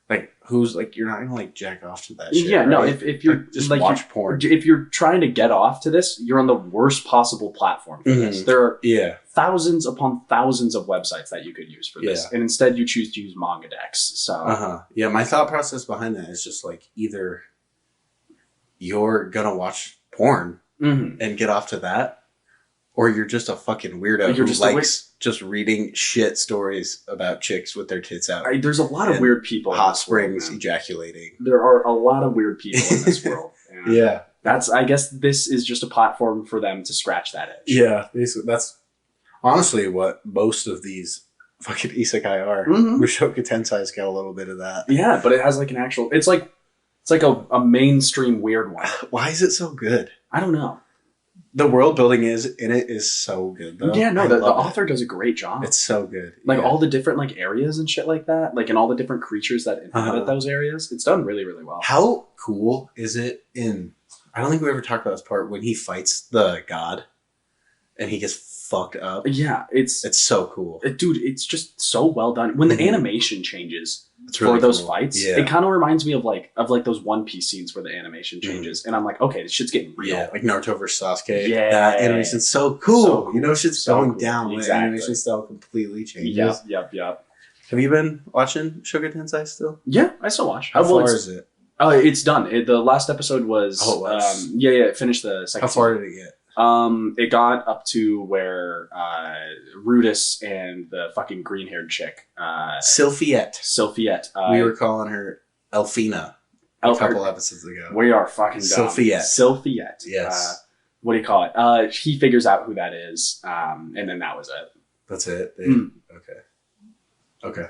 Like, who's like, you're not gonna like jack off to that shit. Yeah, no. right? If you're Like, just like watch porn. if you're trying to get off to this, you're on the worst possible platform for this. Mhm. There are Yeah. thousands upon thousands of websites that you could use for this, Yeah. and instead you choose to use manga decks. So Yeah, my thought process behind that is just like either you're gonna watch porn Mhm. and get off to that, or you're just a fucking weirdo You're who just a likes just reading shit stories about chicks with their tits out, there's a lot of And weird people. in hot this world, springs man. ejaculating. There are a lot of weird people in this world. And Yeah, I guess this is just a platform for them to scratch that itch. yeah. That's honestly what most of these fucking isekai are. Mhm. Mushoku Tensei's got a little bit of that. Yeah, but it has like an actual. It's like a mainstream weird one. Why is it so good? I don't know. The world building in it is so good though. Yeah, no, I the love it. author does a great job. It's so good. Like Yeah. all the different like areas and shit like that, like and all the different creatures that inhabit Uh-huh. those areas. It's done really, really well. How cool is it in? I don't think we ever talked about this part when he fights the god, and he gets fucked up. Yeah, it's so cool. dude, it's just so well done. When the Mhm. animation changes It's for those cool. fights, Yeah. it kind of reminds me of like those One Piece scenes where the animation changes, and I'm like, okay, this shit's getting real. Yeah, like Naruto versus Sasuke. Yeah. that animation's so cool. So cool. You know, shit's So going cool. down. When Exactly. animation style completely changes. Yep. Have you been watching Sugar Tensei still? Yeah, I still watch. How far it's, is it? it's done. The last episode was. Oh, it was? It finished the second. How far season. did it get? It got up to where Rudis and the fucking green-haired chick, Sylphiette. Sylphiette. We were calling her Elfina a couple episodes ago. We are fucking dumb. Sylphiette. Sylphiette. Yes. What do you call it? He figures out who that is, and then that was it. That's it. Mm. Okay.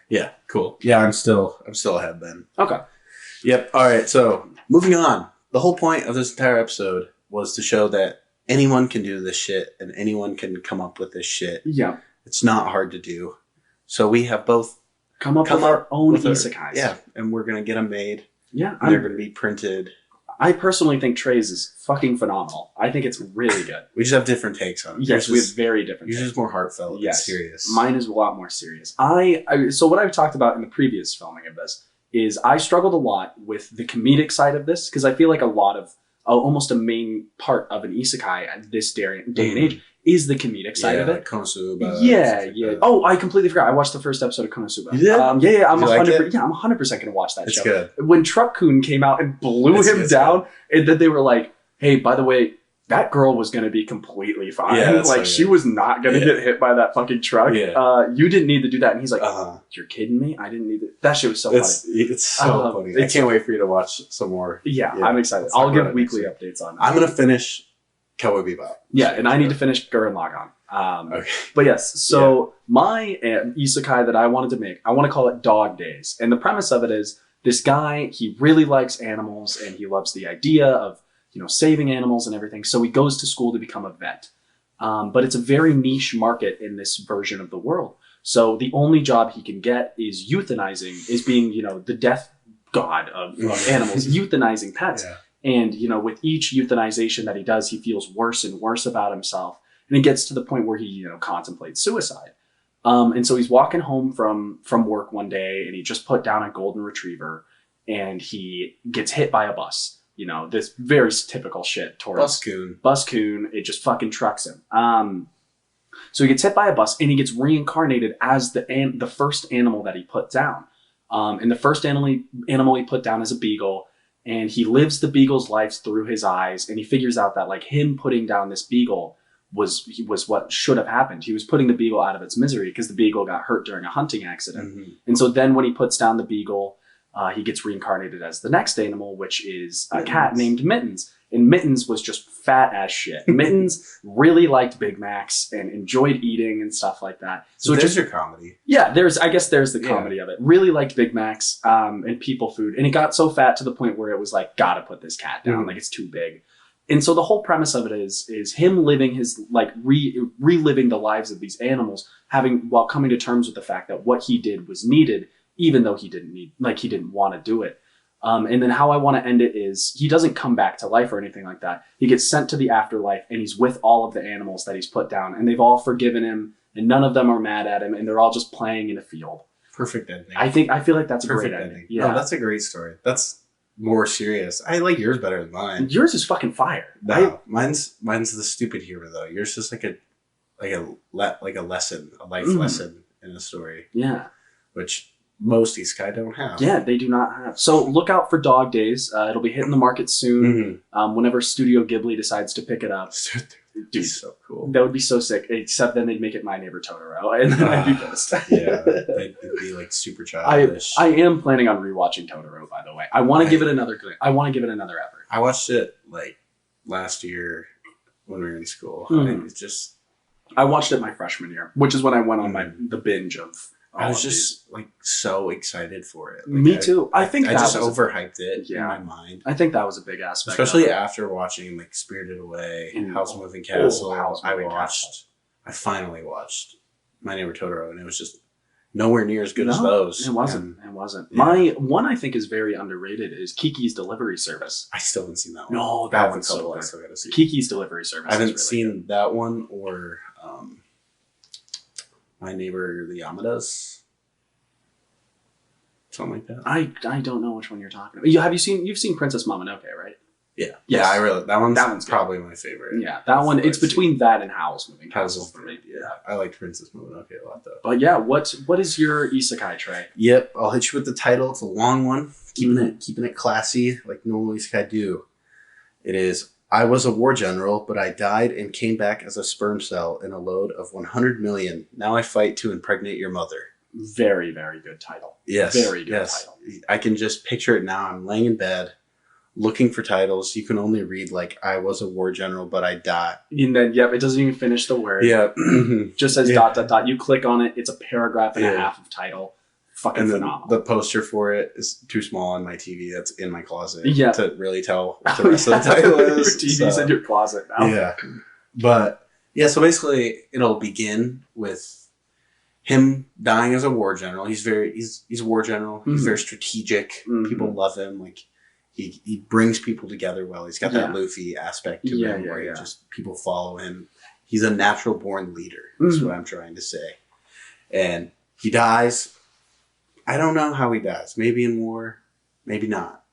Yeah. Cool. Yeah, I'm still ahead then. Okay. Yep. All right. So moving on. The whole point of this entire episode was to show that anyone can do this shit and anyone can come up with this shit. Yeah. It's not hard to do. So we have both Come up with our own isekais. Yeah, and we're gonna get them made. Yeah. And they're gonna be printed. I personally think Trey's is fucking phenomenal. I think it's really good. We just have different takes on it. Yes, we have Yours very different. is just more heartfelt and serious. Mine is a lot more serious. So what I've talked about in the previous filming of this is I struggled a lot with the comedic side of this because I feel like a lot of almost a main part of an isekai at this day and age is the comedic side of it. Like Konosuba. Yeah. Oh, I completely forgot. I watched the first episode of Konosuba. You did? I'm Did you like 100%. it? Yeah, I'm 100% gonna watch that It's show. good. When Truck-kun came out and blew him It's down, and then they were like, "Hey, by the way, that girl was gonna be completely fine. Yeah, that's like so she good. was not gonna Yeah. get hit by that fucking truck. Yeah. You didn't need to do that." And he's like, Uh-huh. "You're kidding me? I didn't need it." That shit was so funny. It's so funny. I it's- can't wait for you to watch some more. Yeah, Yeah, I'm excited. let's talk I'll about give it weekly next updates on it. I'm gonna finish Cowboy Bebop. Yeah, and I need to finish Gurren Lagann. Okay. But yes, so my isekai that I wanted to make, I want to call it Dog Days. And the premise of it is this guy, he really likes animals and he loves the idea of, saving animals and everything. So he goes to school to become a vet. But it's a very niche market in this version of the world. So the only job he can get is being, the death god of animals, euthanizing pets. Yeah. And, with each euthanization that he does, he feels worse and worse about himself. And it gets to the point where he, contemplates suicide. And so he's walking home from work one day and he just put down a golden retriever and he gets hit by a bus. This very typical shit. Bus coon. It just fucking trucks him. So he gets hit by a bus and he gets reincarnated as the first animal that he put down. And the first animal he put down is a beagle. And he lives the beagle's life through his eyes. And he figures out that like him putting down this beagle was what should have happened. He was putting the beagle out of its misery because the beagle got hurt during a hunting accident. Mm-hmm. And so then when he puts down the beagle, he gets reincarnated as the next animal, which is a cat named Mittens. And Mittens was just fat as shit. Mittens really liked Big Macs and enjoyed eating and stuff like that. So there's your comedy. Yeah, there's the comedy of it. Really liked Big Macs and people food. And it got so fat to the point where it was like, gotta put this cat down. Like it's too big. And so the whole premise of it is him living his, like reliving the lives of these animals, while coming to terms with the fact that what he did was needed, even though he didn't want to do it. And then how I want to end it is he doesn't come back to life or anything like that. He gets sent to the afterlife and he's with all of the animals that he's put down and they've all forgiven him and none of them are mad at him and they're all just playing in a field. Perfect ending. I feel like that's a great ending. Yeah. No, that's a great story. That's more serious. I like yours better than mine. Yours is fucking fire. No, mine's the stupid humor though. Yours is like a lesson, a life lesson in a story. Yeah. Which most Isekai don't have. Yeah, they do not have. So look out for Dog Days. It'll be hitting the market soon. Whenever Studio Ghibli decides to pick it up. Dude, so cool. That would be so sick. Except then they'd make it My Neighbor Totoro, and then I'd be pissed. Yeah, it'd be like super childish. I am planning on rewatching Totoro, by the way. I want to give it another effort. I watched it like last year when we were in school. I watched it my freshman year, which is when I went on the binge of. I was just like so excited for it. Like, Me too. I think I just overhyped it in my mind. I think that was a big aspect, especially after watching like Spirited Away and House of Moving Castle. I finally watched My Neighbor Totoro, and it was just nowhere near as good as those. It wasn't. Yeah. My one I think is very underrated is Kiki's Delivery Service. I still haven't seen that one. No, that one's so good. I still gotta see. Kiki's Delivery Service. I haven't seen that one or. My Neighbor the Yamadas, something like that. I don't know which one you're talking about. You've seen Princess Mononoke, right? Yeah. Yes. Yeah, that one's probably my favorite. Yeah, that one. It's between that and Howl's Moving Castle for me. Yeah, I liked Princess Mononoke a lot though. But yeah, what is your Isekai, Trey? Yep, I'll hit you with the title. It's a long one. Keeping it classy like normal Isekai do. It is. I was a war general, but I died and came back as a sperm cell in a load of 100 million. Now I fight to impregnate your mother. Very, very good title. Yes. Very good title. I can just picture it now. I'm laying in bed looking for titles. You can only read like, I was a war general, but I died. And then, it doesn't even finish the word. Yeah. Just says ... You click on it. It's a paragraph and a half of title. Fucking phenomenal. The poster for it is too small on my TV that's in my closet to really tell what the rest of the title is. Your TV's in your closet now. Yeah. But yeah, so basically it'll begin with him dying as a war general. He's a war general. He's very strategic. People love him. Like he brings people together well. He's got that Luffy aspect to him where just people follow him. He's a natural born leader, is what I'm trying to say. And he dies. I don't know how he dies. Maybe in war, maybe not.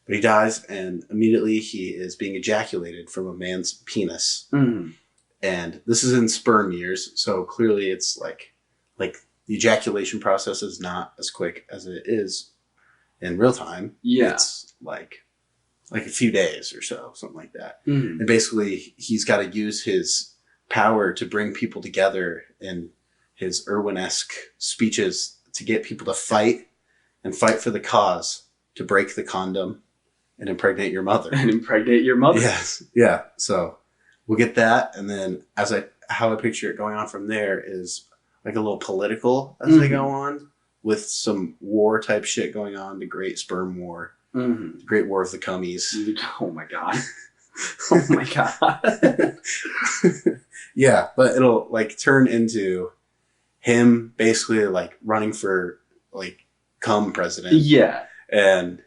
But he dies, and immediately he is being ejaculated from a man's penis. And this is in sperm years, so clearly it's like the ejaculation process is not as quick as it is in real time. Yeah. It's like a few days or so, something like that. And basically, he's got to use his power to bring people together in his Irwin-esque speeches to get people to fight for the cause, to break the condom and impregnate your mother. Yes. Yeah. So we'll get that. And then how I picture it going on from there is like a little political as they go on. with some war type shit going on, the Great Sperm War, the Great War of the Cummies. Oh my god. Oh my god. Yeah, but it'll like turn into him basically like running for like cum president. Yeah. And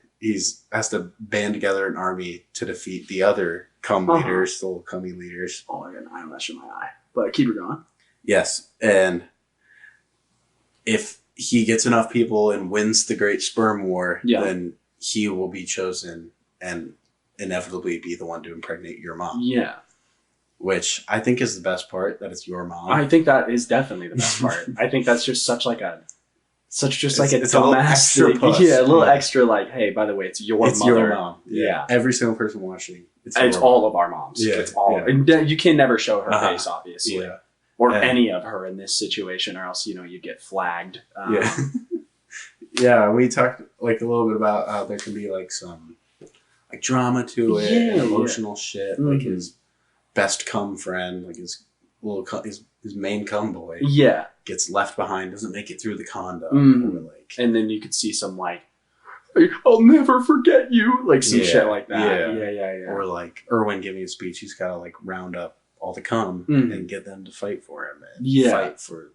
has to band together an army to defeat the other cum leaders, the little cummy leaders. Oh, I got an eyelash in my eye. But keep it going. Yes, and if he gets enough people and wins the Great Sperm War, then he will be chosen and inevitably be the one to impregnate your mom. Yeah. Which I think is the best part, that it's your mom. I think that is definitely the best part. I think that's just such like a it's a little extra thing. plus. Yeah, a little extra like, hey, by the way, it's your mother. Your mom. Yeah. Every single person watching. It's all of our moms. Yeah. It's all. And you can never show her face, obviously. Yeah. Or any of her in this situation, or else, you get flagged. Yeah. Yeah, we talked like a little bit about how there can be like some like drama to it, and emotional shit. Like his best cum friend, like his main cum boy, gets left behind, doesn't make it through the condom, or like, and then you could see some like, I'll never forget you, like some shit like that. Yeah. Or like Erwin giving a speech, he's got to like round up all the cum and get them to fight for him and fight for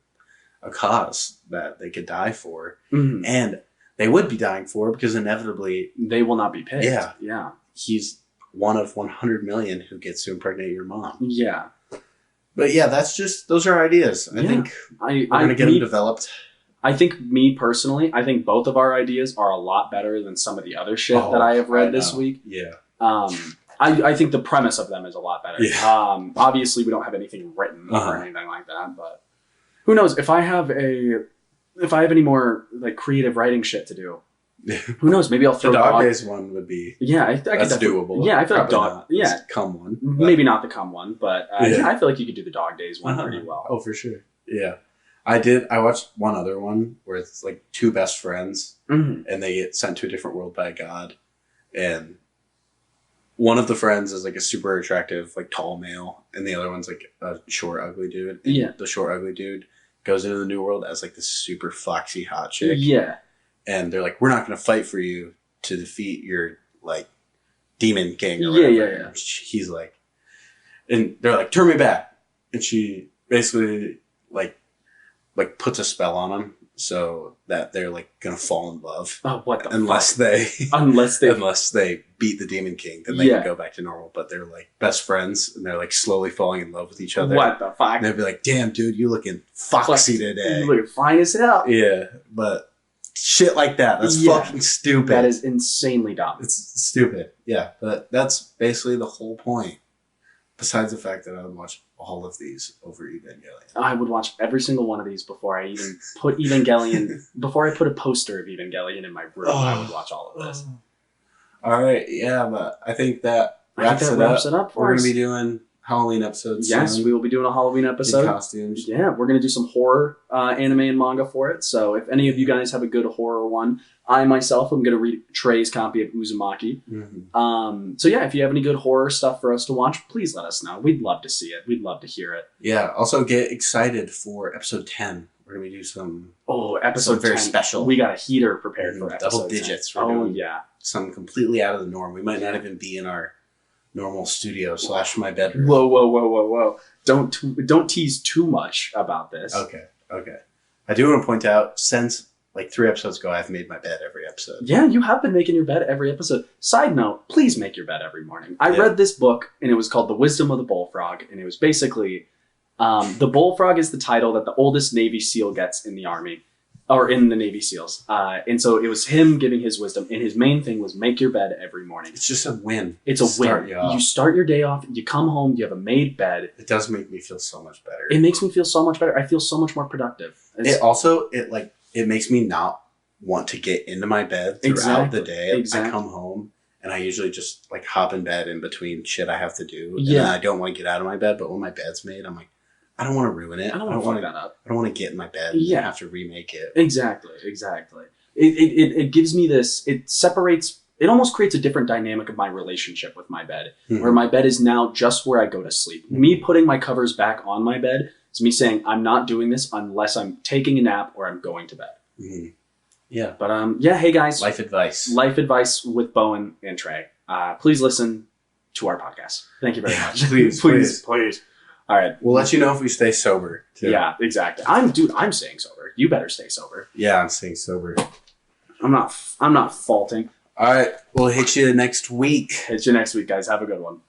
a cause that they could die for, and they would be dying for because inevitably they will not be picked. Yeah. He's one of 100 million who gets to impregnate your mom. Yeah. But yeah, those are ideas. I think we're going to get them developed. I think me personally, I think both of our ideas are a lot better than some of the other shit that I have read this week. Yeah. I think the premise of them is a lot better. Yeah. Obviously we don't have anything written or anything like that, but who knows if I have any more like creative writing shit to do. Who knows? Maybe I'll throw the dog days one would be. Yeah, I that's doable. Yeah, I feel like dog. Yeah, cum one. Maybe not the cum one, but I feel like you could do the dog days one pretty well. Oh, for sure. Yeah, I watched one other one where it's like two best friends and they get sent to a different world by God, and one of the friends is like a super attractive, like tall male, and the other one's like a short, ugly dude. And the short, ugly dude goes into the new world as like this super foxy, hot chick. Yeah. And they're like, we're not going to fight for you to defeat your like demon king or whatever. Yeah. He's like, and they're like, turn me back. And she basically like puts a spell on him so that they're like going to fall in love. Oh, what the unless fuck? they beat the demon king, then they can go back to normal. But they're like best friends and they're like slowly falling in love with each other. What the fuck? And they'd be like, damn, dude, you looking foxy today. You looking fine as hell. Yeah, but shit like that. That's fucking stupid. That is insanely dumb. It's stupid. Yeah, but that's basically the whole point. Besides the fact that I would watch all of these over Evangelion. I would watch every single one of these before I even put Evangelion, before I put a poster of Evangelion in my room, I would watch all of this. All right, yeah, but I think that wraps it up. We're going to be doing Halloween episodes. Yes, we will be doing a Halloween episode. In costumes. Yeah, we're going to do some horror anime and manga for it. So if any of you guys have a good horror one, I myself am going to read Trey's copy of Uzumaki. So yeah, if you have any good horror stuff for us to watch, please let us know. We'd love to see it. We'd love to hear it. Yeah, also get excited for episode 10. We're going to do some... Oh, episode very 10. Special. We got a heater prepared for episode double digits. 10. We're doing something completely out of the norm. We might not even be in our normal studio / my bedroom. Whoa. Don't tease too much about this. Okay. I do want to point out, since like 3 episodes ago, I've made my bed every episode. Yeah, you have been making your bed every episode. Side note, please make your bed every morning. I read this book, and it was called The Wisdom of the Bullfrog, and it was basically, the bullfrog is the title that the oldest Navy SEAL gets in the Army, or in the Navy SEALs. And so it was him giving his wisdom, and his main thing was make your bed every morning. It's just a win. It's a win. You start your day off, you come home, you have a made bed. It does make me feel so much better. It makes me feel so much better. I feel so much more productive. It makes me not want to get into my bed throughout the day. I come home and I usually just like hop in bed in between shit I have to do. And then I don't want to get out of my bed, but when my bed's made, I'm like, I don't want to ruin it. I don't want to fuck that up. I don't want to get in my bed and have to remake it. Exactly. It gives me this, it almost creates a different dynamic of my relationship with my bed, where my bed is now just where I go to sleep. Me putting my covers back on my bed is me saying, I'm not doing this unless I'm taking a nap or I'm going to bed. Yeah. But yeah, hey guys, Life advice. life advice with Bowen and Trey. Please listen to our podcast. Thank you very much. Please. All right, We'll let you know if we stay sober, too. Yeah, exactly. I'm staying sober. You better stay sober. Yeah, I'm staying sober. I'm not faulting. All right. We'll hit you next week. Hit you next week, guys. Have a good one.